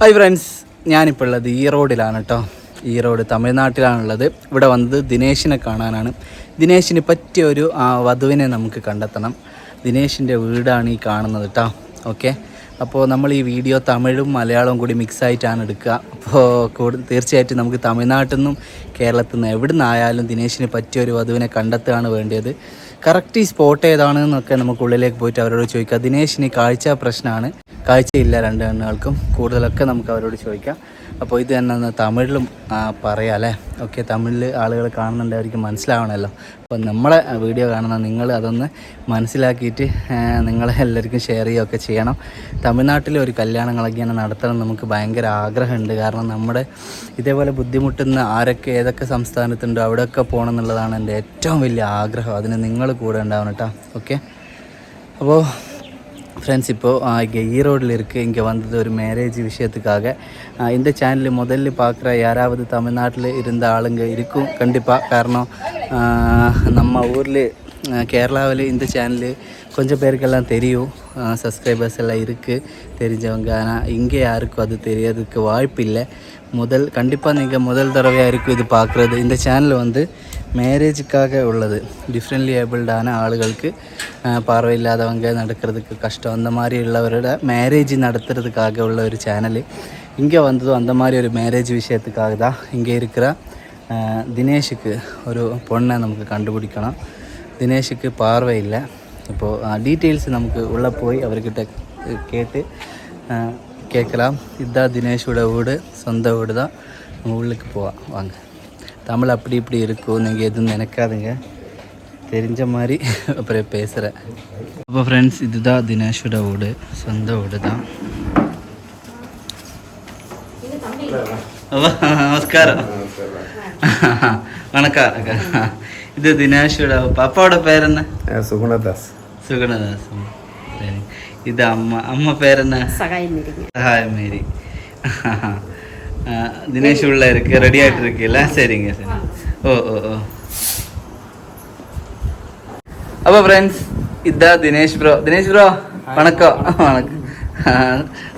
Hi friends, ഞാനിപ്പോൾ ഉള്ളത് ഈറോഡിലാണ് കേട്ടോ. ഈറോഡ് തമിഴ്നാട്ടിലാണുള്ളത്. ഇവിടെ വന്നത് ദിനേശിനെ കാണാനാണ്. ദിനേശിന് പറ്റിയ ഒരു വധുവിനെ നമുക്ക് കണ്ടെത്തണം. ദിനേശിൻ്റെ വീടാണ് ഈ കാണുന്നത് കേട്ടോ. ഓക്കെ, അപ്പോൾ നമ്മൾ ഈ വീഡിയോ തമിഴും മലയാളവും കൂടി മിക്സായിട്ടാണ് എടുക്കുക. അപ്പോൾ തീർച്ചയായിട്ടും നമുക്ക് തമിഴ്നാട്ടിൽ നിന്നും കേരളത്തിൽ നിന്ന് എവിടെ നിന്നായാലും ദിനേശിന് പറ്റിയ ഒരു വധുവിനെ കണ്ടെത്തുകയാണ് വേണ്ടത്. കറക്റ്റ് ഈ സ്പോട്ട് ഏതാണെന്നൊക്കെ നമുക്ക് ഉള്ളിലേക്ക് പോയിട്ട് അവരോട് ചോദിക്കാം. ദിനേശിന് കാഴ്ച പ്രശ്നമാണ്, കാഴ്ചയില്ല രണ്ട് കണ്ണുകൾക്കും. കൂടുതലൊക്കെ നമുക്ക് അവരോട് ചോദിക്കാം. അപ്പോൾ ഇത് തന്നെ തമിഴിലും പറയാം അല്ലേ. ഓക്കെ, തമിഴിൽ ആളുകൾ കാണുന്നുണ്ട്, അവർക്ക് മനസ്സിലാവണമല്ലോ. അപ്പോൾ നമ്മളെ വീഡിയോ കാണുന്ന നിങ്ങൾ അതൊന്ന് മനസ്സിലാക്കിയിട്ട് നിങ്ങളെ എല്ലാവർക്കും ഷെയർ ചെയ്യുകയൊക്കെ ചെയ്യണം. തമിഴ്നാട്ടിലെ ഒരു കല്യാണങ്ങളൊക്കെ ഇങ്ങനെ നടത്തണം നമുക്ക് ഭയങ്കര ആഗ്രഹമുണ്ട്. കാരണം നമ്മുടെ ഇതേപോലെ ബുദ്ധിമുട്ടുന്ന ആരൊക്കെ ഏതൊക്കെ സംസ്ഥാനത്തുണ്ടോ അവിടെയൊക്കെ പോകണം എന്നുള്ളതാണ് എൻ്റെ ഏറ്റവും വലിയ ആഗ്രഹം. അതിന് നിങ്ങൾ കൂടെ ഉണ്ടാവണം കേട്ടോ. ഓക്കെ, അപ്പോൾ ஃப்ரெண்ட்ஸ், இப்போது ஈரோடில் இருக்குது. இங்கே வந்தது ஒரு மேரேஜ் விஷயத்துக்காக. இந்த சேனல் முதல்ல பார்க்குற யாராவது தமிழ்நாட்டில் இருந்த ஆளுங்க இருக்கும் கண்டிப்பாக. காரணம் நம்ம ஊரில் கேரளாவில் இந்த சேனல் கொஞ்சம் பேருக்கெல்லாம் தெரியும், சப்ஸ்கிரைபர்ஸ் எல்லாம் இருக்குது தெரிஞ்சவங்க. ஆனால் இங்கே யாருக்கும் அது தெரியறதுக்கு வாய்ப்பு இல்லை. கண்டிப்பாக நீங்கள் முதல் தடவையாக இருக்கும் இது பார்க்குறது. இந்த சேனல் வந்து மேரேஜுக்காக உள்ளது. டிஃப்ரெண்ட்லி ஏபிள்டான ஆளுகளுக்கு, பார்வையில்லாதவங்க நடக்கிறதுக்கு கஷ்டம், அந்த மாதிரி உள்ளவரோட மேரேஜ் நடத்துறதுக்காக உள்ள ஒரு சேனல். இங்கே வந்ததும் அந்த மாதிரி ஒரு மேரேஜ் விஷயத்துக்காக தான். இங்கே இருக்கிற தினேஷுக்கு ஒரு பொண்ணை நமக்கு கண்டுபிடிக்கணும். தினேஷுக்கு பார்வை இல்லை. இப்போது டீட்டெயில்ஸ் நமக்கு உள்ளே போய் அவர்கிட்ட கேட்டு கேட்கலாம். இதுதான் தினேஷோட வீடு, சொந்த வீடு தான். நம்ம உள்ளுக்கு வாங்க. தமிழ் அப்படி இப்படி இருக்கும், நீங்கள் எதுவும் நினைக்காதுங்க, தெரிஞ்ச மாதிரி அப்புறம் பேசுகிறேன். அப்போ ஃப்ரெண்ட்ஸ், இதுதான் தினேஷோட வீடு, சொந்த வீடு தான். நமஸ்காரம். வணக்கம். இது தினேஷோட பாப்பாவோட பேர் என்ன? சுகுணதாஸ். சுகுணதாஸ். சரி. இது அம்மா பேர் என்ன? சகாயமேரி. தினேஷ் உள்ள இருக்கு, ரெடி ஆகிட்டு இருக்குல்ல? சரிங்க சரி. ஓ. அப்போ ஃப்ரெண்ட்ஸ், இதுதான் தினேஷ் ப்ரோ. தினேஷ் ப்ரோ வணக்கம். வணக்கம்.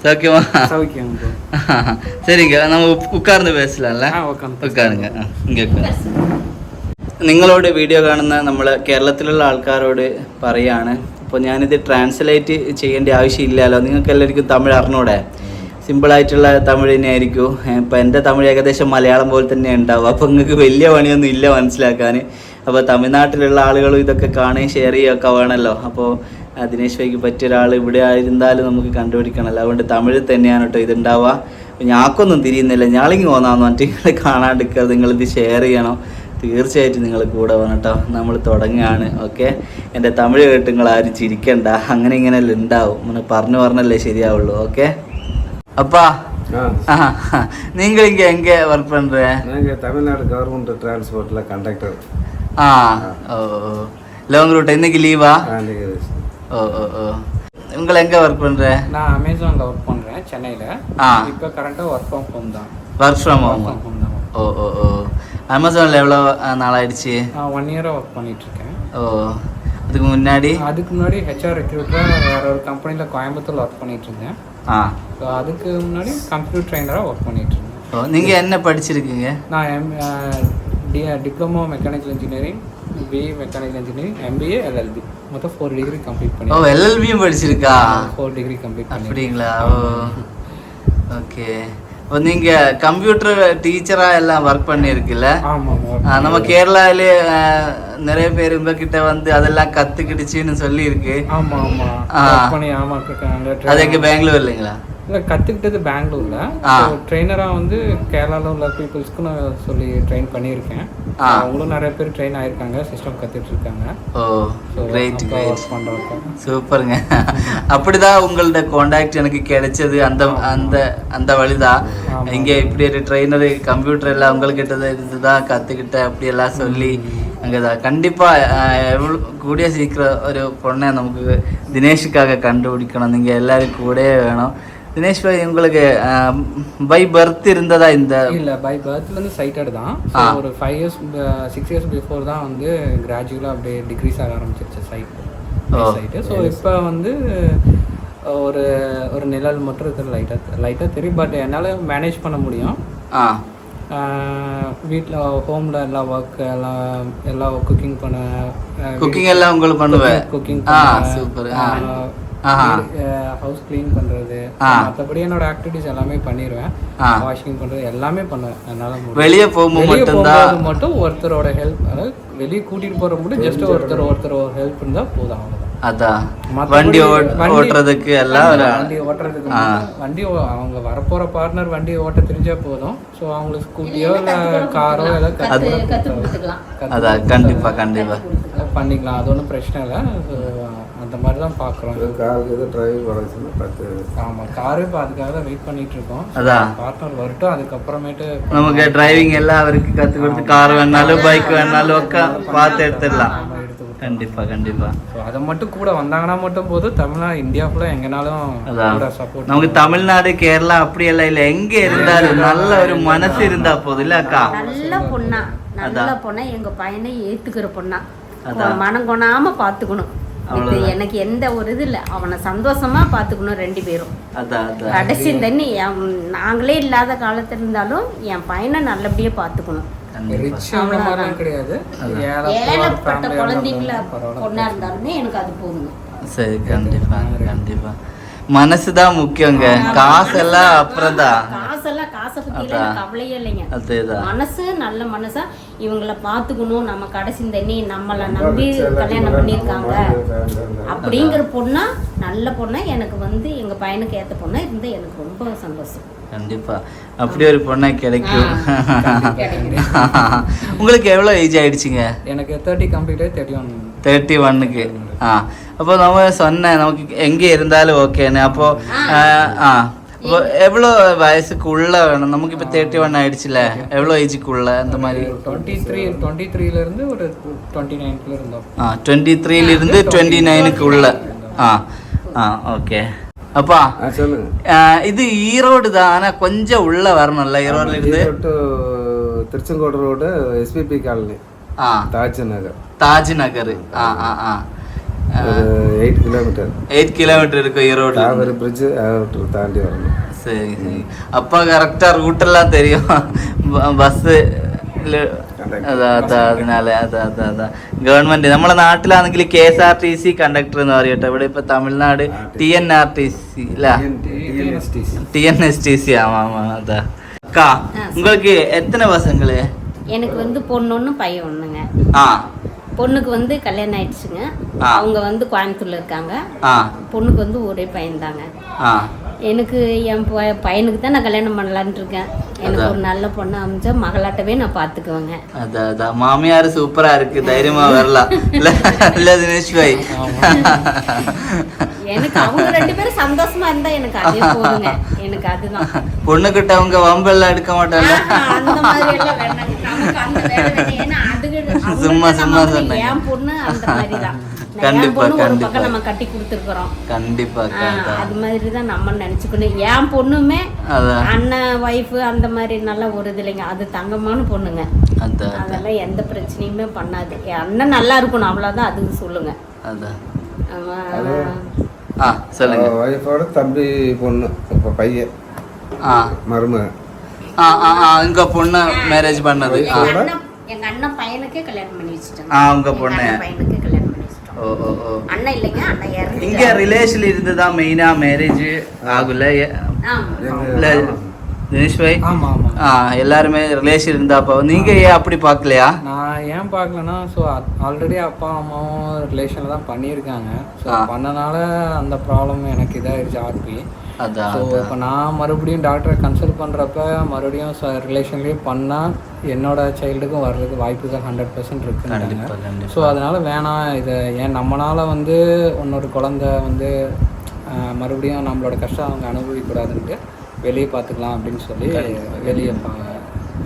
சௌக்கியமா? சௌக்கியம். சரிங்க, நம்ம உட்கார்ந்து பேசலாம்ல? உட்காருங்க. ഇங்கே ഉட்காருங்க. നിങ്ങളോട് വീഡിയോ കാണുന്ന നമ്മൾ കേരളത്തിലുള്ള ആൾക്കാരോട് പറയാണ്, അപ്പോൾ ഞാനിത് ട്രാൻസ്ലേറ്റ് ചെയ്യേണ്ട ആവശ്യമില്ലല്ലോ. നിങ്ങൾക്ക് എല്ലാവർക്കും തമിഴ് അറിഞ്ഞൂടെ? സിമ്പിളായിട്ടുള്ള തമിഴ് തന്നെയായിരിക്കും. ഇപ്പം എൻ്റെ തമിഴ് ഏകദേശം മലയാളം പോലെ തന്നെ ഉണ്ടാവും. അപ്പോൾ നിങ്ങൾക്ക് വലിയ പണിയൊന്നും ഇല്ല മനസ്സിലാക്കാൻ. അപ്പോൾ തമിഴ്നാട്ടിലുള്ള ആളുകളും ഇതൊക്കെ കാണുകയും ഷെയർ ചെയ്യുകയൊക്കെ വേണമല്ലോ. അപ്പോൾ ദിനേശ് ഭായിക്ക് പറ്റിയ ഒരാൾ ഇവിടെ ആയിരുന്നാലും നമുക്ക് കണ്ടുപിടിക്കണമല്ലോ. അതുകൊണ്ട് തമിഴിൽ തന്നെയാണ് കേട്ടോ ഇതുണ്ടാവുക. ഞാക്കൊന്നും തിരിയുന്നില്ല, ഞാളിങ്ങ് പോന്നാന്ന് പറഞ്ഞിട്ട് നിങ്ങൾ കാണാണ്ടിരിക്കുക. നിങ്ങളിത് ഷെയർ ചെയ്യണം. തീർച്ചയായിട്ടും നിങ്ങൾ കൂടെ വേണം കേട്ടോ. നമ്മൾ തുടങ്ങുകയാണ്. ഓക്കെ, എൻ്റെ തമിഴ് കേട്ട് നിങ്ങൾ ആരും ചിരിക്കണ്ട. അങ്ങനെ ഇങ്ങനെയല്ല ഉണ്ടാവും, നമ്മൾ പറഞ്ഞല്ലേ ശരിയാവുള്ളൂ. ഓക്കെ, அப்பா நீங்க இங்க எங்க ஒர்க் பண்ற? நாங்க தமிழ்நாடு கவர்மெண்ட் டிரான்ஸ்போர்ட்ல கண்டக்டர். Long route. இன்னைக்கு லீவா? ஓ. உங்க எங்க ஒர்க் பண்ற? நான் அமேசான்ல ஒர்க் பண்றேன் சென்னையில. இப்போ கரண்டா ஒர்க் ஃப்ரம் ஹோம் தான். ஒர்க் ஃப்ரம் ஹோம் தான். ஓ. அமேசான்ல எவ்வளவு நாள் ஆயிடுச்சு? 1 இயரா ஒர்க் பண்ணிட்டு இருக்கேன். ஓ. அதுக்கு முன்னாடி ஹெச்ஆர் ரெக்ரூட்டரா வேற ஒரு கம்பெனில கோயம்புத்தூர்ல ஒர்க் பண்ணிட்டு இருந்தேன். ஸோ அதுக்கு முன்னாடி கம்ப்யூட்டர் ட்ரைனராக ஒர்க் பண்ணிட்டு இருந்தேன். நீங்கள் என்ன படிச்சிருக்கீங்க? நான் diploma mechanical engineering, BA mechanical engineering, MBA, LLB, மொத்தம் 4 டிகிரி கம்ப்ளீட் பண்ணி. எல்எல்பியும் படிச்சிருக்கா? 4 டிகிரி கம்ப்ளீட் பண்ணி. அப்படிங்களா? ஓகே. இப்போ நீங்கள் கம்ப்யூட்டர் டீச்சராக எல்லாம் ஒர்க் பண்ணியிருக்குல்ல? ஆமாம். நம்ம கேரளாவிலே நிறைய பேர் உங்ககிட்ட வந்து அதெல்லாம் கற்றுக்கிடுச்சின்னு சொல்லியிருக்கு. ஆமாம். அது எங்கே பெங்களூர் இல்லைங்களா? இல்லை, கற்றுக்கிட்டது பெங்களூரில். ட்ரெயினராக வந்து கேரளாவில் உள்ள பீப்புள்ஸ்க்கு நான் சொல்லி ட்ரெயின் பண்ணியிருக்கேன். அவங்களும் நிறைய பேர் ட்ரெயின் ஆகிருக்காங்க, சிஸ்டம் கற்றுட்டு இருக்காங்க. ஓ, கிரேட். பண்ணுறோம். சூப்பருங்க. அப்படிதான் உங்களோட காண்டாக்ட் எனக்கு கிடைச்சது. அந்த வழிதான். இங்கே இப்படி ஒரு ட்ரெயினர் கம்ப்யூட்டர் எல்லாம் உங்கள்கிட்ட இருந்து தான் கற்றுக்கிட்டேன் அப்படியெல்லாம் சொல்லி அங்கே தான். கண்டிப்பாக கூடிய சீக்கிரம் ஒரு பொண்ணை நமக்கு தினேஷுக்காக கண்டுபிடிக்கணும். நீங்கள் எல்லோரும் கூடவே வேணும். தினேஷ் பாய், உங்களுக்கு பை பர்த் இருந்ததா? இந்த இல்லை, பை பர்த்லேருந்து சைட்டட் தான். ஒரு 6 இயர்ஸ் பிஃபோர் தான் வந்து கிராஜுவலாக அப்படியே டிக்ரீஸ் ஆக ஆரம்பிச்சிருச்சு சைட்டு. ஸோ இப்போ வந்து ஒரு ஒரு நிழல் மட்டும் இருக்குது, லைட்டாக தெரியும். பட் என்னால் மேனேஜ் பண்ண முடியும். வீட்டில் ஹோமில் எல்லா ஒர்க் எல்லாம் குக்கிங் பண்ண, குக்கிங் எல்லாம் உங்களுக்கு பண்ணுவேன். Cooking super. ஹவுஸ் க்ளீன் பண்ணுறது, மற்றபடி என்னோட ஆக்டிவிட்டிஸ் எல்லாமே பண்ணிடுவேன். வாஷிங் பண்ணுறது எல்லாமே பண்ணுவேன். அதனால் வெளியே போகும்போது மட்டும் ஒருத்தரோட ஹெல்ப், அதாவது வெளியே கூட்டிகிட்டு போகிற மட்டும் ஜஸ்ட் ஒருத்தர் ஹெல்ப் இருந்தால் போதும். அவ்வளோதான். அதான் வண்டி ஓட்டுறதுக்கு எல்லாம் வண்டி அவங்க வரப்போற பார்ட்னர் வண்டி ஓட்ட தெரிஞ்சா போதும். ஸோ அவங்களுக்கு ஸ்கூட்டியோ இல்லை காரோ எல்லாம் அதான் கண்டிப்பா பண்ணிக்கலாம். அது ஒன்றும் பிரச்சனை இல்லை. அந்த மாதிரி தான் பார்க்குறோம். ஆமாம், காரு இப்போ அதுக்காக தான் வெயிட் பண்ணிட்டு இருக்கோம். அதான் பார்ட்னர் வரட்டும், அதுக்கப்புறமேட்டு நமக்கு டிரைவிங் எல்லாம் அவருக்கு கற்றுக் கொடுத்து கார் வேணாலும் பைக் வேணாலும் பார்த்து எடுத்துடலாம். கண்டிப்பா. ஸோ அதை மட்டும் கூட வந்தாங்கன்னா மட்டும் போதும். தமிழ்நாடு, இந்தியா ஃபுல்லாக எங்கேனாலும் சப்போர்ட். நமக்கு தமிழ்நாடு, கேரளா அப்படி எல்லாம் இல்லை, எங்கே இருந்தாலும் நல்ல ஒரு மனசு இருந்தா போதும். இல்லை அக்கா, நல்ல பொண்ணா எங்க பையனை ஏத்துக்கிற பொண்ணா, மனம் கொணாம பாத்துக்கணும். இப்போ எனக்கு எந்த ஒரு இது இல்லை, அவனை சந்தோஷமா பாத்துக்கணும் 2 பேரும். கடைசி தண்ணி நாங்களே இல்லாத காலத்துல இருந்தாலும் என் பையனை நல்லபடியா பாத்துக்கணும். ஏழைப்பட்ட குழந்தைங்கள பொண்ணா இருந்தாலுமே எனக்கு அது போதுங்க. சரி, கண்டிப்பா மனசுதான் முக்கியங்க. காசெல்லாம் அப்புறம் தான். காசை பத்தி கவலையே இல்லைங்க. மனசு நல்ல மனசா இவங்களை பாத்துக்கணும். நம்ம கடைசி தண்ணி நம்மளை நம்பி கல்யாணம் பண்ணிருக்காங்க அப்படிங்கிற பொண்ணா, நல்ல பொண்ணா எனக்கு எங்க பையனுக்கு ஏத்த பொண்ணா இருந்தா எனக்கு ரொம்ப சந்தோஷம். கண்டிப்பா அப்படி ஒரு பொண்ணா கிடைக்கும். உங்களுக்கு எவ்வளவு ஏஜ் ஆயிடுச்சுங்க? எனக்கு 30 கம்ப்ளீட் 31க்கு. அப்போ நம்ம சொன்னேன் நமக்கு எங்கே இருந்தாலும் ஓகேன்னு. அப்போ எவ்வளோ வயசுக்கு உள்ள வேணும் நமக்கு? இப்போ 31 ஆயிடுச்சுல, எவ்வளோ ஏஜுக்குள்ள அந்த மாதிரி? 23 ஒரு 29 இருந்தோம். 23 29க்கு உள்ள. ஓகே. அப்பா இது ஈரோடு தான், ஆனால் கொஞ்சம் உள்ள வரணும்ல. ஈரோடுல இருந்து Tiruchengode road, SPP colony, Taj Nagar. 8 kilometre இருக்கு ஈரோடு. காவேரி பிரிட்ஜ் தாண்டி வரணும். சரி. அப்பா கரெக்டா ரூட்டெல்லாம் தெரியும், ബസ്. அதனால ഗവൺമെന്റ് നമ്മളെ നാട്ടിലാണെങ്കിൽ KSRTC കണ്ടക്ടർ എന്ന് പറയട്ടെ. ഇവിടെ ഇപ്പൊ തമിഴ്നാട് TNRTC TNSTC. ஆமா அதான். அக்கா உங்களுக்கு எத்தனை பசங்களே? எனக்கு பொண்ணு ஒன்று பையன் ஒன்றுங்க. பொண்ணுக்கு கல்யாணம் ஆயிடுச்சுங்க. அவங்க கோயம்புத்தூர்ல இருக்காங்க. பொண்ணுக்கு ஒரே பையன் தாங்க. எனக்கு என் பையனுக்கு தான் நான் கல்யாணம் பண்ணலான்னு இருக்கேன். எனக்கு ஒரு நல்ல பொண்ணு அமைச்சா மகளாட்டவே நான் பாத்துக்குவேங்க. அதான் மாமியார் சூப்பரா இருக்கு, தைரியமா வரலாம். தினேஷ் பாய், எனக்கு அவங்க 2 பேரும் சந்தோஷமா இருந்தா எனக்கு அதே போதுங்க. எனக்கு அதுதான். பொண்ணுகிட்ட அவங்க வம்பெல்லாம் எடுக்க மாட்டாங்க. அந்த மாதிரி எல்லாம் வேண்டாம், நமக்கு அந்த வேலை வேணும். ஏன்னா அது சும்மா சொன்னேன். என் பொண்ணு அந்த மாதிரி தான். கண்டிப்பா நம்ம கட்டி கொடுத்துருக்கோம். கண்டிப்பா அது மாதிரி தான் நம்ம நினைச்சுக்கணும். என் பொண்ணுமே அண்ணன் ஒய்ஃப் அந்த மாதிரி நல்ல ஒரு இது இல்லைங்க. அது தங்கமான பொண்ணுங்க. அதெல்லாம் எந்த பிரச்சனையுமே பண்ணாது. என் அண்ணன் நல்லா இருக்கணும், அவ்வளவுதான். அதுக்கு சொல்லுங்க. சொல்லுங்க. ஒய்ஃபோட தம்பி பொண்ணு, பையன் மருமகன். இங்க பொண்ணு மேரேஜ் பண்ணது எங்க அண்ணன் பையனுக்கே கல்யாணம் பண்ணி வச்சுட்டாங்க. உங்க பொண்ணு பையனுக்கு கல்யாணம் பண்ணி வச்சுட்டோம். அண்ணன் இல்லைங்க, அண்ணன் யாரு இங்க ரிலேஷன்ல இருந்து தான் மெயினா மேரேஜ் ஆகுல. தினேஷ் பாய், எல்லாருமே ரிலேஷன் இருந்தா அப்போ நீங்க ஏன் அப்படி பார்க்கலையா? நான் ஏன் பார்க்கலன்னா, ஸோ ஆல்ரெடி அப்பா அம்மாவும் ரிலேஷனில் தான் பண்ணியிருக்காங்க. ஸோ பண்ணனால அந்த ப்ராப்ளம் எனக்கு இதாகிடுச்சு, ஆர்பி. ஸோ இப்போ நான் மறுபடியும் டாக்டரை கன்சல்ட் பண்ணுறப்ப மறுபடியும் ரிலேஷன்லேயே பண்ணால் என்னோட சைல்டுக்கும் வர்றதுக்கு வாய்ப்புகள் 100% இருக்குங்க. ஸோ அதனால் வேணாம், இதை ஏன் நம்மளால் இன்னொரு குழந்தை மறுபடியும் நம்மளோட கஷ்டம் அவங்க அனுபவிக்கூடாதுன்ட்டு வெளியே பார்த்துக்கலாம் அப்படின்னு சொல்லி வெளியே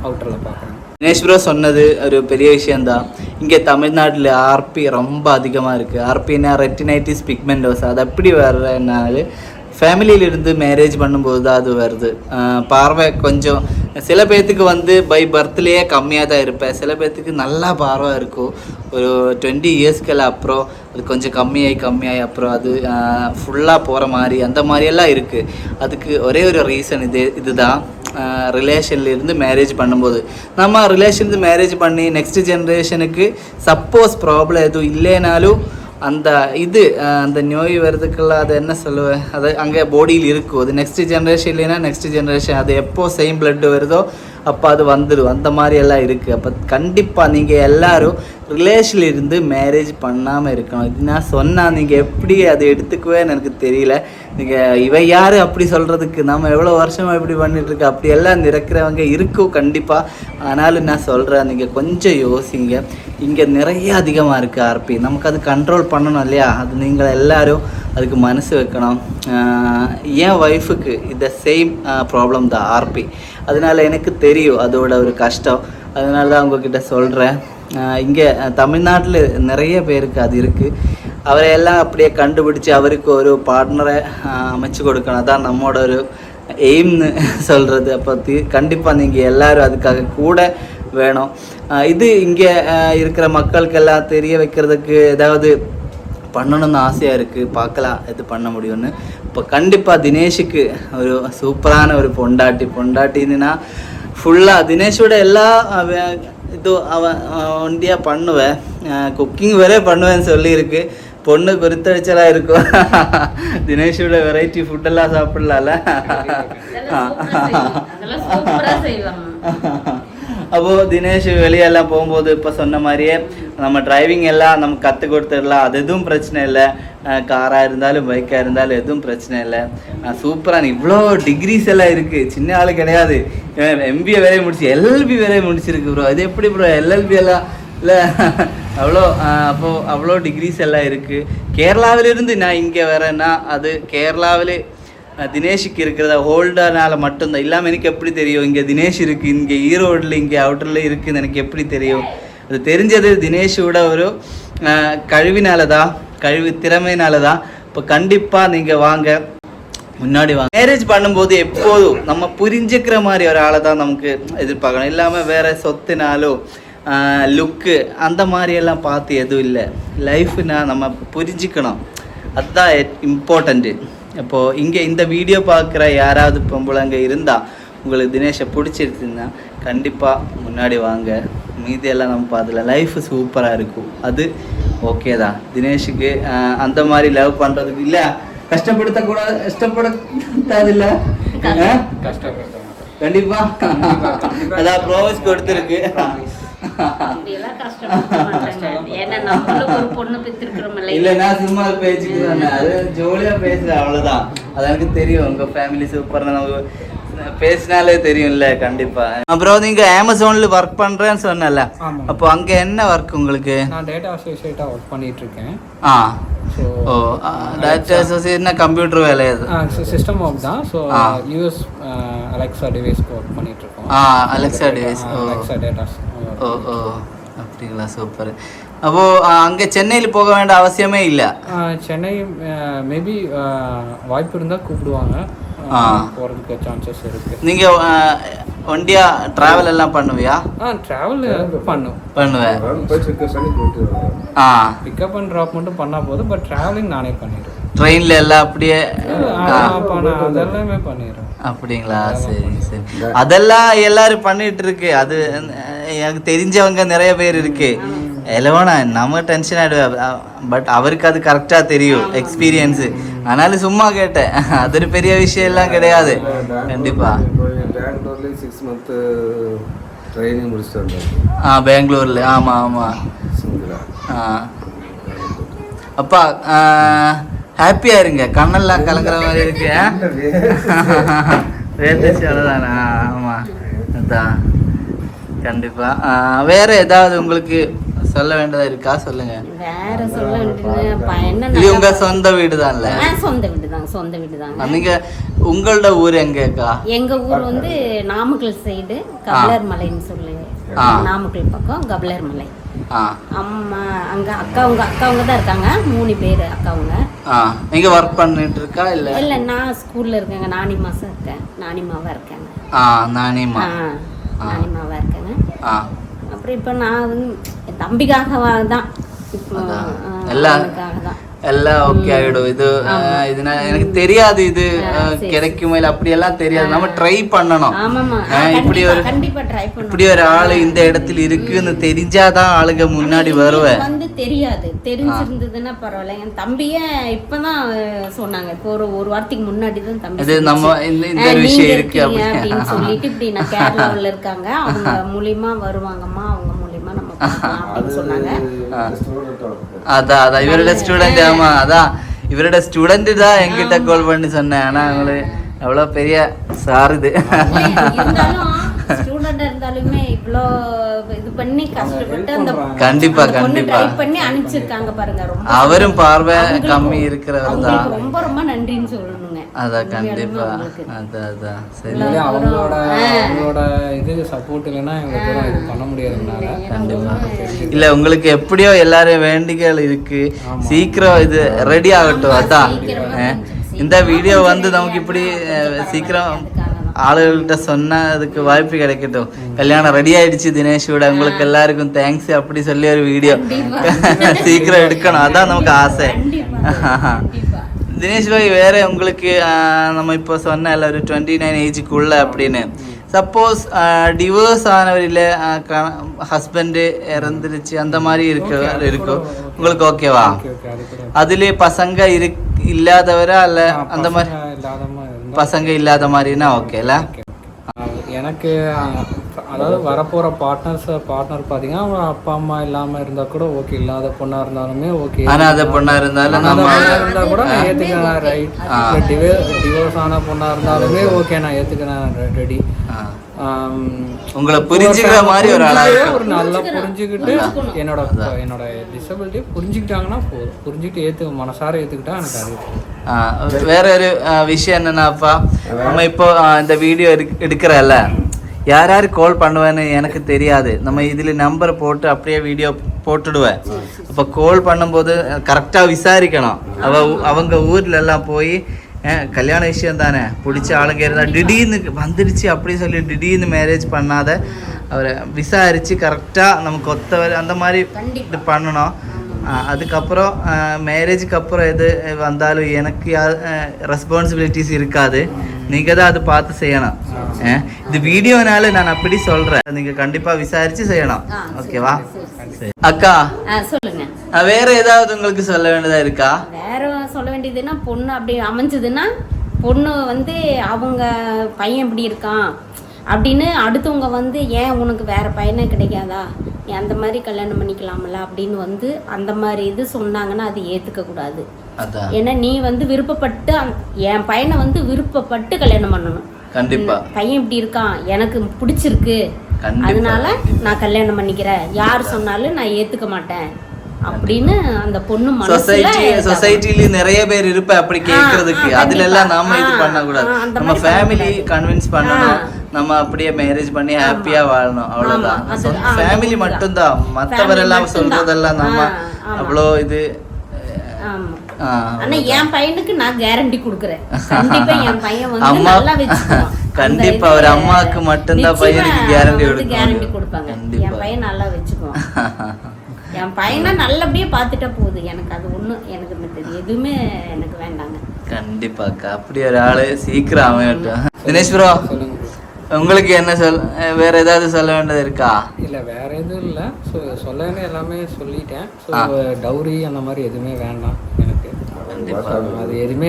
அவுட்டரில் பார்க்குறேன். தினேஷ் ப்ரோ சொன்னது ஒரு பெரிய விஷயந்தான். இங்கே தமிழ்நாட்டில் ஆர்பி ரொம்ப அதிகமாக இருக்குது. ஆர்பின்னா ரெட்டினைட்டிஸ் பிக்மெண்டோஸ். அது அப்படி வர்றதுனால ஃபேமிலியிலிருந்து மேரேஜ் பண்ணும்போது தான் அது வருது. பார்வை கொஞ்சம் சில பேர்த்துக்கு பை பர்த்லேயே கம்மியாக தான் இருப்பேன். சில பேர்த்துக்கு நல்லா பார்வை இருக்கும். ஒரு 20 இயர்ஸ்க்கு அப்புறம் அது கொஞ்சம் கம்மியாகி அப்புறம் அது ஃபுல்லாக போகிற மாதிரி அந்த மாதிரியெல்லாம் இருக்குது. அதுக்கு ஒரே ஒரு ரீசன் இதுதான். ரிலேஷன்லேருந்து மேரேஜ் பண்ணும்போது நம்ம ரிலேஷன்லேருந்து மேரேஜ் பண்ணி நெக்ஸ்ட் ஜென்ரேஷனுக்கு சப்போஸ் ப்ராப்ளம் எதுவும் இல்லைனாலும் அந்த அந்த நோய் வர்றதுக்குள்ள அது என்ன சொல்லுவேன், அது அங்கே பாடியில் இருக்கும். அது நெக்ஸ்ட் ஜென்ரேஷன் இல்லைன்னா நெக்ஸ்ட் ஜென்ரேஷன் அது எப்போ சேம் பிளட் வருதோ அப்போ அது வந்துடும். அந்த மாதிரி எல்லாம் இருக்குது. அப்போ கண்டிப்பாக நீங்கள் எல்லோரும் ரிலேஷனில் இருந்து மேரேஜ் பண்ணாமல் இருக்கணும். இது நான் சொன்னால் நீங்கள் எப்படி அதை எடுத்துக்குவேன்னு எனக்கு தெரியல. நீங்கள் இவ யார் அப்படி சொல்கிறதுக்கு, நம்ம எவ்வளோ வருஷமாக இப்படி பண்ணிகிட்ருக்கு அப்படி எல்லாம் இருக்கிறவங்க இருக்கும் கண்டிப்பாக. ஆனாலும் நான் சொல்கிறேன், நீங்கள் கொஞ்சம் யோசிங்க. இங்கே நிறைய அதிகமாக இருக்குது ஆர்பி. நமக்கு அது கண்ட்ரோல் பண்ணணும் இல்லையா? அது நீங்கள் எல்லோரும் அதுக்கு மனசு வைக்கணும். என் ஒய்ஃபுக்கு இந்த சேம் ப்ராப்ளம் தான் ஆர்பி. அதனால எனக்கு தெரியும் அதோட ஒரு கஷ்டம். அதனால தான் உங்ககிட்ட சொல்கிறேன். இங்கே தமிழ்நாட்டில் நிறைய பேருக்கு அது இருக்குது. அவரையெல்லாம் அப்படியே கண்டுபிடிச்சி அவருக்கு ஒரு பார்ட்னரை அமைச்சு கொடுக்கணும். அதான் நம்மளோட ஒரு எய்ம்னு சொல்கிறது. அப்போ கண்டிப்பாக நீங்கள் எல்லோரும் அதுக்காக கூட வேணும். இது இங்கே இருக்கிற மக்களுக்கெல்லாம் தெரிய வைக்கிறதுக்கு ஏதாவது பண்ணணும்னு ஆசையாக இருக்குது. பார்க்கலாம் எது பண்ண முடியும்னு. இப்போ கண்டிப்பாக தினேஷுக்கு ஒரு சூப்பரான ஒரு பொண்டாட்டின்னா ஃபுல்லாக தினேஷோட எல்லா இதுவும் அவன் ஒண்டியாக பண்ணுவேன். குக்கிங் வேறே பண்ணுவேன்னு சொல்லியிருக்கு. பொண்ணு பொறுத்தடிச்சலாக இருக்கும். தினேஷோட வெரைட்டி ஃபுட்டெல்லாம் சாப்பிடலாம்ல. அப்போது தினேஷ் வெளியெல்லாம் போகும்போது இப்போ சொன்ன மாதிரியே நம்ம டிரைவிங் எல்லாம் நம்ம கற்றுக் கொடுத்துடலாம். அது எதுவும் பிரச்சனை இல்லை. காராக இருந்தாலும் பைக்காக இருந்தாலும் எதுவும் பிரச்சனை இல்லை. சூப்பராக இவ்வளோ டிகிரிஸ் எல்லாம் இருக்குது. சின்ன ஆள் கிடையாது. MBA வேலையை முடிச்சு LLB வேலையை முடிச்சிருக்கு ப்ரோ. அது எப்படி ப்ரோ LLB எல்லாம் இல்லை அவ்வளோ டிகிரிஸ் எல்லாம் இருக்குது. கேரளாவிலிருந்து நான் இங்கே வரேன்னா அது கேரளாவில் தினேஷுக்கு இருக்கிறத ஹோல்டர்னால மட்டும்தான். இல்லாமல் எனக்கு எப்படி தெரியும் இங்கே தினேஷ் இருக்குது, இங்கே ஈரோடில் இங்கே அவுட்டரில் இருக்குதுன்னு எனக்கு எப்படி தெரியும்? அது தெரிஞ்சது தினேஷோட ஒரு கழிவு திறமையினால தான். இப்போ கண்டிப்பாக நீங்கள் வாங்க, முன்னாடி வாங்க. மேரேஜ் பண்ணும்போது எப்போதும் நம்ம புரிஞ்சுக்கிற மாதிரி ஒரு ஆளை தான் நமக்கு எதிர்பார்க்கணும். இல்லாமல் வேறு சொத்துனாலோ லுக்கு அந்த மாதிரியெல்லாம் பார்த்து எதுவும் இல்லை. லைஃப்னா நம்ம புரிஞ்சுக்கணும், அதுதான் இம்பார்ட்டண்ட்டு. இப்போது இங்கே இந்த வீடியோ பார்க்குற யாராவது பொம்பளைங்க இருந்தால் உங்களுக்கு தினேஷை பிடிச்சிருச்சுன்னா கண்டிப்பாக முன்னாடி வாங்க. மீதியெல்லாம் நம்ம பார்த்துல லைஃப் சூப்பராக இருக்கும். அது ஓகே தான். தினேஷுக்கு அந்த மாதிரி லவ் பண்ணுறதுக்கு இல்லை, கஷ்டப்படாதில்ல, கண்டிப்பாக அதான் ப்ரோமிஸ் கொடுத்துருக்கு. இல்லைன்னா சும்மா பேச்சுக்கு அது ஜோலியா பேசுறேன், அவ்வளவுதான். அது எனக்கு தெரியும். உங்க ஃபேமிலி சூப்பர், நமக்கு பேசினாலே தெரியும்ல. கண்டிப்பா. அப்புறம் நீங்க அமேசான்ல ஒர்க் பண்றேன்னு சொன்னல, அப்போ அங்க என்ன ஒர்க் உங்களுக்கு? நான் டேட்டா அசோசியேட்டா ஒர்க் பண்ணிட்டு இருக்கேன். டேட்டா அசோசியேட்னா கம்ப்யூட்டர் வேலை அது சிஸ்டம் ஒர்க் தான். ஸோ யூஎஸ் அலெக்ஸா டிவைஸ்க்கு ஒர்க் பண்ணிட்டு இருக்கோம். Alexa device, Alexa datas. அப்படிங்களா, சூப்பர். அப்போது அங்கே சென்னையில் போக வேண்டிய அவசியமே இல்லை. சென்னை மேபி வாய்ப்பு இருந்தால் கூப்பிடுவாங்க, போகிறதுக்கு சான்சஸ் இருக்குது. நீங்கள் ஒண்டியா ட்ராவல் எல்லாம் பண்ணுவியா? ட்ராவல் பண்ணுவேன். பிக்கப் அண்ட் ட்ராப் மட்டும் பண்ணால் போதும். பட் ட்ராவலிங் நானே பண்ணிடுவேன். ட்ரெயினில் எல்லாம் அப்படியே அதெல்லாமே பண்ணிடுறேன். அப்படிங்களா, சரி சரி. அதெல்லாம் எல்லாரும் பண்ணிட்டு இருக்கு. அது எனக்கு தெரிஞ்சவங்க நிறைய பேர் இருக்கு. எல்லோனா நம்ம டென்ஷன் ஆகிடுவேன். பட் அவருக்கு அது கரெக்டாக தெரியும், எக்ஸ்பீரியன்ஸு. ஆனாலும் சும்மா கேட்டேன், அது ஒரு பெரிய விஷயம் எல்லாம் கிடையாது. கண்டிப்பாக பெங்களூர்ல 6 month ட்ரைனிங் முடிச்சுட்டு வந்தேன். பெங்களூர்ல. ஆமாம் ஆமாம். அப்பா ஹாப்பியாக இருங்க, கண்ணெல்லாம் கலங்குற மாதிரி இருக்கு. வேர்த்துச்சு, அவ்வளோதானா? ஆமாம், அதான் கண்டிப்பாக. வேறு ஏதாவது உங்களுக்கு சொல்ல வேண்டியதா இருக்கா? சொல்லுங்க. வேற சொல்ல வேண்டியது இது உங்க சொந்த வீடு தான்ல? சொந்த வீடு தான். நீங்க உங்களோட ஊர் எங்கக்கா? எங்க ஊர் வந்து நாமக்கல் சைடு கபிலர் மலைன்னு சொல்லி, நாமக்கல் பக்கம் கபிலர் மலை. அம்மா அங்க அக்காவுங்க தான் இருக்காங்க, 3 பேர் அக்காவுங்க. நீங்க ஒர்க் பண்ணிட்டு இருக்கா? இல்ல நான் ஸ்கூல்ல இருக்கேங்க. நானிமாவா இருக்கேன். நானிமாவா இருக்கேங்க. அப்புறம் இப்போ நான் வந்து தம்பிக்காக தான் இப்போ எல்லாம் எல்லாம் ஓகே ஆயிடும். இது இதனால எனக்கு தெரியாது இது கிடைக்குமா இல்ல அப்படி எல்லாம் தெரியாது. நம்ம ட்ரை பண்ணணும். இப்படி ஒரு ஆளு இந்த இடத்துல இருக்குன்னு தெரிஞ்சாதான் ஆளுங்க முன்னாடி வருவேன். வந்து தெரியாது, தெரிஞ்சிருந்ததுன்னா பரவாயில்ல. என் தம்பியே இப்பதான் சொன்னாங்க, இப்போ ஒரு வாரத்துக்கு முன்னாடி தான் தம்பி இது நம்ம இந்த விஷயம் இருக்கு அப்படின்னு சொல்லிட்டு இப்படி நான் கேரளாவில் இருக்காங்க, அவங்க மூலியமா வருவாங்கம்மா, அவங்க மூலியமா நம்ம அப்படின்னு சொன்னாங்க. அதான் இவரோட ஸ்டூடெண்ட். ஆமா அதான் இவரோட ஸ்டூடெண்ட் தான் என்கிட்ட கால் பண்ணி சொன்னேன். ஆனா அவங்களு எவ்வளவு பெரிய சார் இது. ஸ்டூடெண்டா இருந்தாலுமே இவ்ளோ இது பண்ணி கஷ்டப்பட்டு அந்த கண்டிப்பா கண்டிப்பா ட்ரை பண்ணி அனுப்பிச்சிருக்காங்க பாருங்க. ரொம்ப அவரும் பார்வை கம்மி இருக்கிறவர் தான். ரொம்ப ரொம்ப நன்றின்னு சொல்லணுங்க. அதான் கண்டிப்பா. அதான் சரி. அவங்களோட இது சப்போர்ட் இல்லைன்னா எங்களுக்கு இது பண்ண முடியாதுனால கண்டிப்பா. இல்ல உங்களுக்கு எப்படியோ எல்லாரும் வேண்டிகள் இருக்கு, சீக்கிரம் இது ரெடி ஆகட்டும். அதான் இந்த வீடியோ வந்து நமக்கு இப்படி சீக்கிரம் ஆளுகள்கிட்ட சொன்னா அதுக்கு வாய்ப்பு கிடைக்கட்டும். கல்யாணம் ரெடி ஆயிடுச்சு தினேஷோட, உங்களுக்கு எல்லாருக்கும் தேங்க்ஸ் அப்படி சொல்லி ஒரு வீடியோ சீக்கிரம் எடுக்கணும். அதான் நமக்கு ஆசை. தினேஷ் பாய் வேற உங்களுக்கு நம்ம இப்போ சொன்ன ஒரு 29 ஏஜுக்குள்ள அப்படின்னு சப்போஸ் டிவோர்ஸ் ஆனவரில் ஹஸ்பண்ட் இறந்துருச்சு அந்த மாதிரி இருக்கும் உங்களுக்கு ஓகேவா? அதுல பசங்க இல்லாதவரா இல்ல அந்த மாதிரி பசங்க இல்லாத மாதிரினா ஓகேல? எனக்கு அதாவது வரப்போகிற பார்ட்னர் பார்த்தீங்கன்னா அவங்க அப்பா அம்மா இல்லாமல் இருந்தால் கூட ஓகே, இல்லாத பொண்ணாக இருந்தாலுமே ஓகே. அனாதை பொண்ணாக இருந்தாலும் இருந்தால் கூட நான் ஏற்றுக்கிறேன். ரைட். டிவோர்ஸ் ஆன பொண்ணாக இருந்தாலுமே ஓகே, நான் ஏற்றுக்கிறேன், ரெடி. உங்களை புரிஞ்சுக்கிற மாதிரி ஒரு நல்லா புரிஞ்சுக்கிட்டு என்னோட டிசபிலிட்டி புரிஞ்சுக்கிட்டாங்கன்னா போதும். புரிஞ்சுக்கிட்டு மனசார ஏற்றுக்கிட்டா எனக்கு அது. வேற ஒரு விஷயம் என்னன்னாப்பா, நம்ம இப்போ இந்த வீடியோ எடுக்கிறல்ல, யார் யார் கால் பண்ணுவேன்னு எனக்கு தெரியாது. நம்ம இதில் நம்பரை போட்டு அப்படியே வீடியோ போட்டுடுவேன். அப்போ கால் பண்ணும்போது கரெக்டாக விசாரிக்கணும். அவங்க ஊர்ல எல்லாம் போய் கல்யாண விஷயம் தானே, பிடிச்ச ஆளுங்க இருந்தால் திடீர்னு வந்துடுச்சு அப்படி சொல்லி திடீர்னு மேரேஜ் பண்ணாத அவரை விசாரித்து கரெக்டாக நமக்கு ஒத்தவர் அந்த மாதிரி இது பண்ணணும். அதுக்கப்புறம் மேரேஜுக்கு அப்புறம் எது வந்தாலும் எனக்கு ரெஸ்பான்சிபிலிட்டிஸ் இருக்காது, நீங்கள் தான் அது பார்த்து செய்யணும். இது வீடியோனால நான் அப்படி சொல்கிறேன், நீங்கள் கண்டிப்பாக விசாரித்து செய்யணும். ஓகேவா? அக்கா சொல்லுங்க, வேற ஏதாவது உங்களுக்கு சொல்ல வேண்டியதா இருக்கா? வேற சொல்ல வேண்டியதுன்னா, பொண்ணு அப்படி அமைஞ்சதுன்னா பொண்ணு வந்து அவங்க பையன் இப்படி இருக்கான் அப்படின்னு அடுத்தவங்க வந்து ஏன் உனக்கு வேற பையனே கிடைக்காதா, நீ அந்த மாதிரி கல்யாணம் பண்ணிக்கலாம்ல அப்படின்னு வந்து அந்த மாதிரி இது சொன்னாங்கன்னா அது ஏத்துக்க கூடாது. ஏன்னா நீ வந்து விருப்பப்பட்டு என் பையனை வந்து விருப்பப்பட்டு கல்யாணம் பண்ணணும். கண்டிப்பா பையன் இப்படி இருக்கான் எனக்கு பிடிச்சிருக்கு அதனால நான் கல்யாணம் பண்ணிக்கிறேன், யார் சொன்னாலும் நான் ஏத்துக்க மாட்டேன் அப்படின்னு அந்த பொண்ணு சொசைட்டில நிறைய பேர் இருப்ப அப்படி கேக்குறதுக்கு. அதுல எல்லாம் நாம இது பண்ண கூடாது. நம்ம ஃபேமிலி கன்வின்ஸ் பண்ணணும், நம்ம அப்படியே மேரேஜ் பண்ணி ஹாப்பியா வாழணும், அவ்வளவுதான். ஃபேமிலி மட்டும்தான், மத்தவரெல்லாம் சொல்றதெல்லாம் நம்ம அவ்வளோ இது. ஆனா என் பையனுக்கு நான் கேரண்டி கொடுக்குறேன், கண்டிப்பா என் பையன் வந்து நல்லா வெச்சுக்குவான். கண்டிப்பா ஒரு அம்மாக்கு மட்டும்தான் பையனுக்கு கேரண்டி கொடுப்பாங்க. என் பையன் நல்லா வெச்சுக்குவான், என் பையனை நல்லபடியா பாத்துட்டா போகுது. எனக்கு அது ஒண்ணு எனக்கு எதுவுமே எனக்கு வேண்டாங்க. கண்டிப்பாக்கா அப்படி ஒரு ஆளு சீக்கிரம் அமையட்டும். தினேஷ் ப்ரோ உங்களுக்கு என்ன வேற ஏதாவது சொல்ல வேண்டியது இருக்கா? இல்லை வேற எதுவும் இல்லை, சொல்ல வேண்டிய எல்லாமே சொல்லிட்டேன். ஸோ டவுரி அந்த மாதிரி எதுவுமே வேண்டாம் எனக்கு. அது எதுவுமே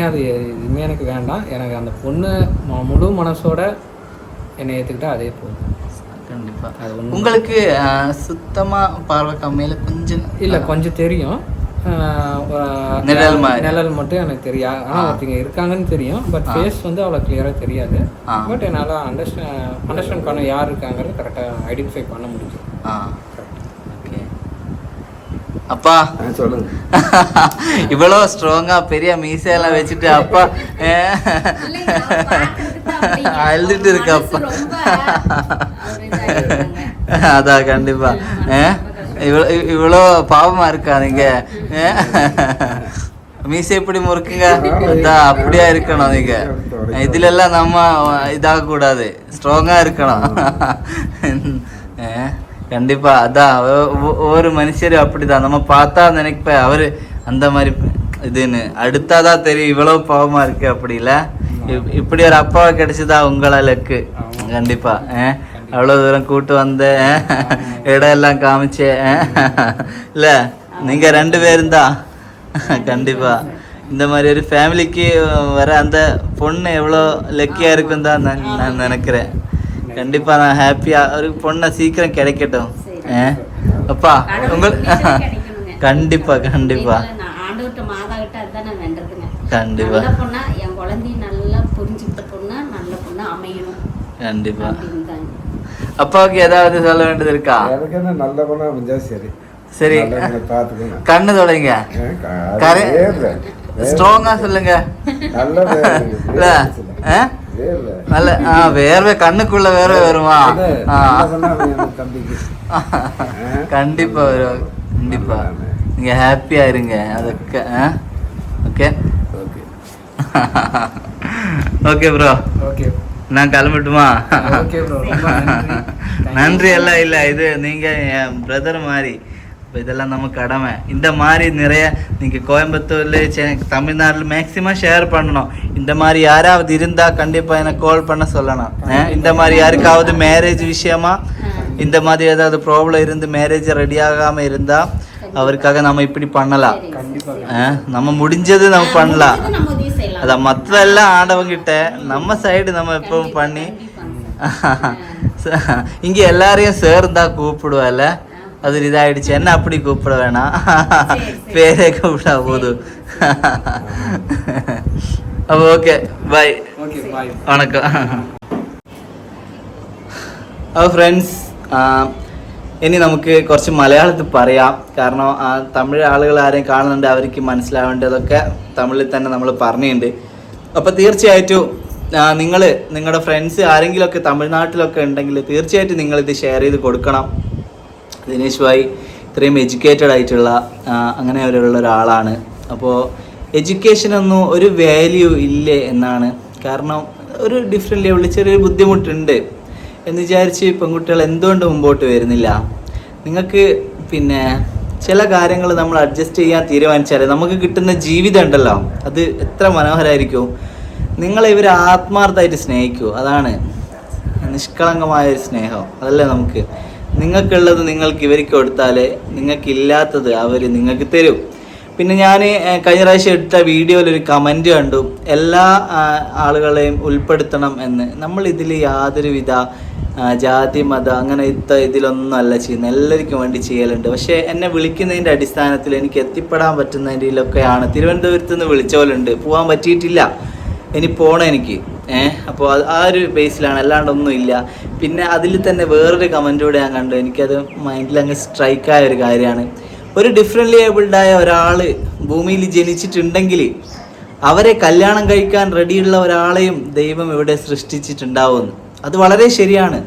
எனக்கு வேண்டாம். எனக்கு அந்த பொண்ணு முழு மனசோட என்னை ஏற்றுக்கிட்டா அதே போதும். கண்டிப்பா. உங்களுக்கு சுத்தமா பார்வை கம்மியில கொஞ்சம் இல்லை கொஞ்சம் தெரியும், நிழல் மட்டும் எனக்கு தெரியாது. ஆனால் ஒருத்தங்க இருக்காங்கன்னு தெரியும், பட் ஃபேஸ் வந்து அவ்வளோ கிளியராக தெரியாது. பட் என்னால் அண்டர்ஸ்டாண்ட் பண்ண யார் இருக்காங்கிறது கரெக்டாக ஐடென்டிஃபை பண்ண முடிஞ்சு. அப்பா சொல்லுங்க, இவ்வளோ ஸ்ட்ராங்கா பெரிய மீசையெல்லாம் வச்சுட்டு அப்பா அழுதுட்டு இருக்கு அப்பா. அதான் கண்டிப்பா இவ்வளோ பாவமா இருக்கா நீங்க? மீசை எப்படி முறுக்குங்க, அதான் அப்படியா இருக்கணும் நீங்க. இதுல எல்லாம் நம்ம இதாக கூடாது, ஸ்ட்ராங்கா இருக்கணும். கண்டிப்பா அதான் ஒவ்வொரு மனுஷரும் அப்படிதான். நம்ம பார்த்தா நினைப்ப அவரு அந்த மாதிரி இதுன்னு அடுத்தாதான் தெரியும் இவ்வளவு பாவமா இருக்கு. அப்படி இல்ல இப்படி ஒரு அப்பாவை கிடைச்சதா உங்களாலுக்கு. கண்டிப்பா அவ்வளவு தூரம் கூட்டு வந்த இடம் எல்லாம் காமிச்சே இல்ல நீங்க 2 பேரும் தான். கண்டிப்பா இந்த மாதிரி ஒரு ஃபேமிலிக்கு வர அந்த பொண்ணு எவ்வளோ லக்கியா இருக்கும் தான் நான் நினைக்கிறேன். கண்டிப்பா நான் ஹாப்பியா ஒரு பொண்ணை சீக்கிரம் கிடைக்கட்டும். அப்பா உங்களுக்கு கண்டிப்பா கண்டிப்பா கண்டிப்பா கண்டிப்பா. அப்பாவுக்கு ஏதாவது சொல்ல வேண்டியது இருக்கா? நல்ல பொண்ணா அமைஞ்சா சரி. சரி கண்ணு தொடங்க ஸ்ட்ராங்கா சொல்லுங்க. நல்ல வேர்வை கண்ணுக்குள்ள வேர்வை வருமா? கண்டிப்பா வரும். கண்டிப்பா நீங்க ஹாப்பியா இருங்க. அதுக்கு ஓகே ஓகே ப்ரோ. ஓகே நான் கிளம்பட்டுமா? நன்றி எல்லாம் இல்லை, இது நீங்க என் பிரதர் மாதிரி. இப்போ இதெல்லாம் நம்ம கடமை. இந்த மாதிரி நிறைய நீங்கள் கோயம்புத்தூர்ல தமிழ்நாட்டில் மேக்ஸிமம் ஷேர் பண்ணணும். இந்த மாதிரி யாராவது இருந்தால் கண்டிப்பாக எனக்கு கால் பண்ண சொல்லணும். இந்த மாதிரி யாருக்காவது மேரேஜ் விஷயமா இந்த மாதிரி ஏதாவது ப்ராப்ளம் இருந்து மேரேஜ் ரெடி ஆகாமல் இருந்தால் அவருக்காக நம்ம இப்படி பண்ணலாம். நம்ம முடிஞ்சது நம்ம பண்ணலாம். அதான் மற்ற எல்லாம் ஆண்டவங்கிட்ட நம்ம சைடு நம்ம எப்பவும் பண்ணி இங்கே எல்லாரையும் சேர்ந்தா கூப்பிடுவால அது இதாயிடுச்சு. என்ன அப்படி கூப்பிட வேணாம், பேரே கூப்பிட்டா போதும். அப்போ ஓகே பாய், வணக்கம். അപ്പോൾ ഫ്രണ്ട്സ് ഇനി നമുക്ക് കുറച്ച് മലയാളത്തിൽ പറയാം. കാരണം തമിഴ് ആളുകൾ ആരെയും കാണുന്നുണ്ട്, അവർക്ക് മനസ്സിലാവേണ്ടതൊക്കെ തമിഴിൽ തന്നെ നമ്മൾ പറഞ്ഞിട്ടുണ്ട്. അപ്പോൾ തീർച്ചയായിട്ടും നിങ്ങൾ നിങ്ങളുടെ ഫ്രണ്ട്സ് ആരെങ്കിലുമൊക്കെ തമിഴ്നാട്ടിലൊക്കെ ഉണ്ടെങ്കിൽ തീർച്ചയായിട്ടും നിങ്ങളിത് ഷെയർ ചെയ്ത് കൊടുക്കണം. ദിനേശ് ഭായ് ഇത്രയും എഡ്യൂക്കേറ്റഡ് ആയിട്ടുള്ള അങ്ങനെ ഉള്ള ഒരാളാണ്. അപ്പോൾ എഡ്യൂക്കേഷനൊന്നും ഒരു വാല്യൂ ഇല്ലേ എന്നാണ്. കാരണം ഒരു ഡിഫറെൻ്റ് ലെവലിൽ ചെറിയൊരു ബുദ്ധിമുട്ടുണ്ട് എന്ന് വിചാരിച്ച് പെൺകുട്ടികൾ എന്തുകൊണ്ട് മുമ്പോട്ട് വരുന്നില്ല? നിങ്ങൾക്ക് പിന്നെ ചില കാര്യങ്ങൾ നമ്മൾ അഡ്ജസ്റ്റ് ചെയ്യാൻ തീരുമാനിച്ചാൽ നമുക്ക് കിട്ടുന്ന ജീവിതം ഉണ്ടല്ലോ, അത് എത്ര മനോഹരമായിരിക്കും. നിങ്ങളെ ഇവർ ആത്മാർത്ഥമായിട്ട് സ്നേഹിക്കൂ, അതാണ് നിഷ്കളങ്കമായൊരു സ്നേഹം. അതല്ലേ നമുക്ക്. നിങ്ങൾക്കുള്ളത് നിങ്ങൾക്ക് ഇവർക്ക് കൊടുത്താൽ നിങ്ങൾക്കില്ലാത്തത് അവർ നിങ്ങൾക്ക് തരും. പിന്നെ ഞാൻ കഴിഞ്ഞ പ്രാവശ്യം എടുത്ത വീഡിയോയിലൊരു കമൻറ്റ് കണ്ടു, എല്ലാ ആളുകളെയും ഉൾപ്പെടുത്തണം എന്ന്. നമ്മൾ ഇതിൽ യാതൊരുവിധ ജാതി മത അങ്ങനെ ഇതിലൊന്നും അല്ല ചെയ്യുന്നത്, എല്ലാവർക്കും വേണ്ടി ചെയ്യലുണ്ട്. പക്ഷേ എന്നെ വിളിക്കുന്നതിൻ്റെ അടിസ്ഥാനത്തിൽ എനിക്ക് എത്തിപ്പെടാൻ പറ്റുന്നതിലൊക്കെയാണ്. തിരുവനന്തപുരത്ത് നിന്ന് വിളിച്ച പോലുണ്ട്, പോകാൻ പറ്റിയിട്ടില്ല, ഇനി പോകണം എനിക്ക്. അപ്പോൾ ആ ഒരു ബേസിലാണ്, അല്ലാണ്ടൊന്നും ഇല്ല. പിന്നെ അതിൽ തന്നെ വേറൊരു കമൻറ്റ് കൂടെ ഞാൻ കണ്ടു, എനിക്കത് മൈൻഡിൽ അങ്ങ് സ്ട്രൈക്കായ ഒരു കാര്യമാണ്. ഒരു ഡിഫറെൻ്റ്ലി ഏബിൾഡായ ഒരാൾ ഭൂമിയിൽ ജനിച്ചിട്ടുണ്ടെങ്കിൽ അവരെ കല്യാണം കഴിക്കാൻ റെഡിയുള്ള ഒരാളെയും ദൈവം ഇവിടെ സൃഷ്ടിച്ചിട്ടുണ്ടാവുമെന്ന്. അത് വളരെ ശരിയാണ്.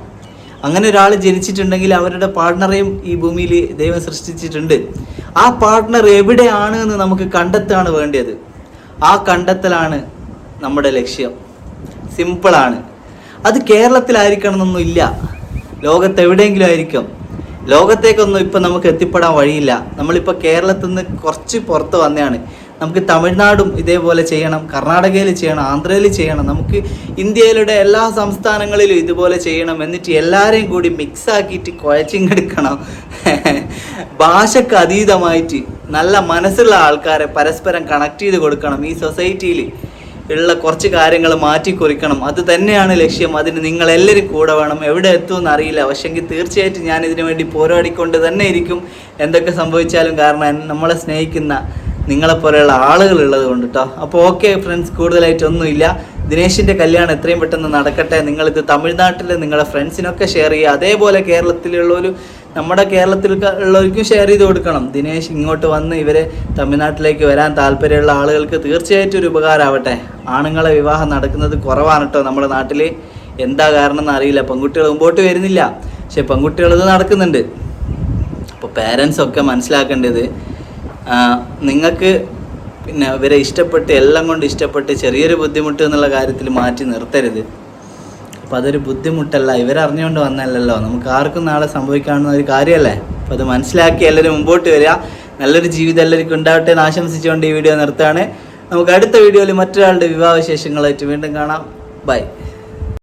അങ്ങനെ ഒരാൾ ജനിച്ചിട്ടുണ്ടെങ്കിൽ അവരുടെ പാർട്ട്ണറെയും ഈ ഭൂമിയിൽ ദൈവം സൃഷ്ടിച്ചിട്ടുണ്ട്. ആ പാർട്ട്ണർ എവിടെയാണ് എന്ന് നമുക്ക് കണ്ടെത്താണ് വേണ്ടത്. ആ കണ്ടെത്തലാണ് നമ്മുടെ ലക്ഷ്യം. സിമ്പിളാണ്. അത് കേരളത്തിലായിരിക്കണം എന്നൊന്നും ഇല്ല, ലോകത്തെവിടെയെങ്കിലും ആയിരിക്കും. ലോകത്തേക്കൊന്നും ഇപ്പം നമുക്ക് എത്തിപ്പെടാൻ വഴിയില്ല. നമ്മളിപ്പോൾ കേരളത്തിൽ നിന്ന് കുറച്ച് പുറത്ത് വന്നതാണ്. നമുക്ക് തമിഴ്നാടും ഇതേപോലെ ചെയ്യണം, കർണാടകയിൽ ചെയ്യണം, ആന്ധ്രയിൽ ചെയ്യണം, നമുക്ക് ഇന്ത്യയിലുള്ള എല്ലാ സംസ്ഥാനങ്ങളിലും ഇതുപോലെ ചെയ്യണം. എന്നിട്ട് എല്ലാവരെയും കൂടി മിക്സാക്കിയിട്ട് കുഴച്ചിങ്ങെടുക്കണം. ഭാഷയ്ക്ക് അതീതമായിട്ട് നല്ല മനസ്സുള്ള ആൾക്കാരെ പരസ്പരം കണക്ട് ചെയ്ത് കൊടുക്കണം. ഈ സൊസൈറ്റിയിൽ ഉള്ള കുറച്ച് കാര്യങ്ങൾ മാറ്റിക്കുറിക്കണം. അത് തന്നെയാണ് ലക്ഷ്യം. അതിന് നിങ്ങളെല്ലാവരും കൂടെ വേണം. എവിടെ എത്തുമെന്ന് അറിയില്ല, പക്ഷെങ്കിൽ തീർച്ചയായിട്ടും ഞാൻ ഇതിനു വേണ്ടി പോരാടിക്കൊണ്ട് തന്നെ ഇരിക്കും എന്തൊക്കെ സംഭവിച്ചാലും. കാരണം നമ്മളെ സ്നേഹിക്കുന്ന നിങ്ങളെപ്പോലെയുള്ള ആളുകളുള്ളത് കൊണ്ട് കേട്ടോ. അപ്പോൾ ഓക്കെ ഫ്രണ്ട്സ്, കൂടുതലായിട്ടൊന്നുമില്ല. ദിനേശിൻ്റെ കല്യാണം എത്രയും പെട്ടെന്ന് നടക്കട്ടെ. നിങ്ങളിത് തമിഴ്നാട്ടിൽ നിങ്ങളുടെ ഫ്രണ്ട്സിനൊക്കെ ഷെയർ ചെയ്യുക. അതേപോലെ കേരളത്തിലുള്ളൊരു നമ്മുടെ കേരളത്തിൽ ഉള്ളവർക്കും ഷെയർ ചെയ്ത് കൊടുക്കണം. ദിനേശ് ഇങ്ങോട്ട് വന്ന് ഇവരെ തമിഴ്നാട്ടിലേക്ക് വരാൻ താല്പര്യമുള്ള ആളുകൾക്ക് തീർച്ചയായിട്ടും ഒരു ഉപകാരമാവട്ടെ. ആണുങ്ങളെ വിവാഹം നടക്കുന്നത് കുറവാണ് കേട്ടോ നമ്മുടെ നാട്ടിൽ. എന്താ കാരണം എന്ന് അറിയില്ല. പെൺകുട്ടികൾ മുമ്പോട്ട് വരുന്നില്ല, പക്ഷെ പെൺകുട്ടികളത് നടക്കുന്നുണ്ട്. അപ്പോൾ പേരൻസൊക്കെ മനസ്സിലാക്കേണ്ടത്, നിങ്ങൾക്ക് പിന്നെ ഇവരെ ഇഷ്ടപ്പെട്ട് എല്ലാം കൊണ്ട് ഇഷ്ടപ്പെട്ട് ചെറിയൊരു ബുദ്ധിമുട്ട് എന്നുള്ള കാര്യത്തിൽ മാറ്റി നിർത്തരുത്. അപ്പോൾ അതൊരു ബുദ്ധിമുട്ടല്ല, ഇവരറിഞ്ഞുകൊണ്ട് വന്നല്ലല്ലോ, നമുക്ക് ആർക്കും നാളെ സംഭവിക്കാവുന്ന ഒരു കാര്യമല്ലേ. അപ്പോൾ അത് മനസ്സിലാക്കി എല്ലാവരും മുമ്പോട്ട് വരിക. നല്ലൊരു ജീവിതം എല്ലാവർക്കും ഉണ്ടാവട്ടെ എന്ന് ആശംസിച്ചുകൊണ്ട് ഈ വീഡിയോ നിർത്താണ്. നമുക്ക് അടുത്ത വീഡിയോയിൽ മറ്റൊരാളുടെ വിവാഹ വിശേഷങ്ങളായിട്ട് വീണ്ടും കാണാം. ബൈ.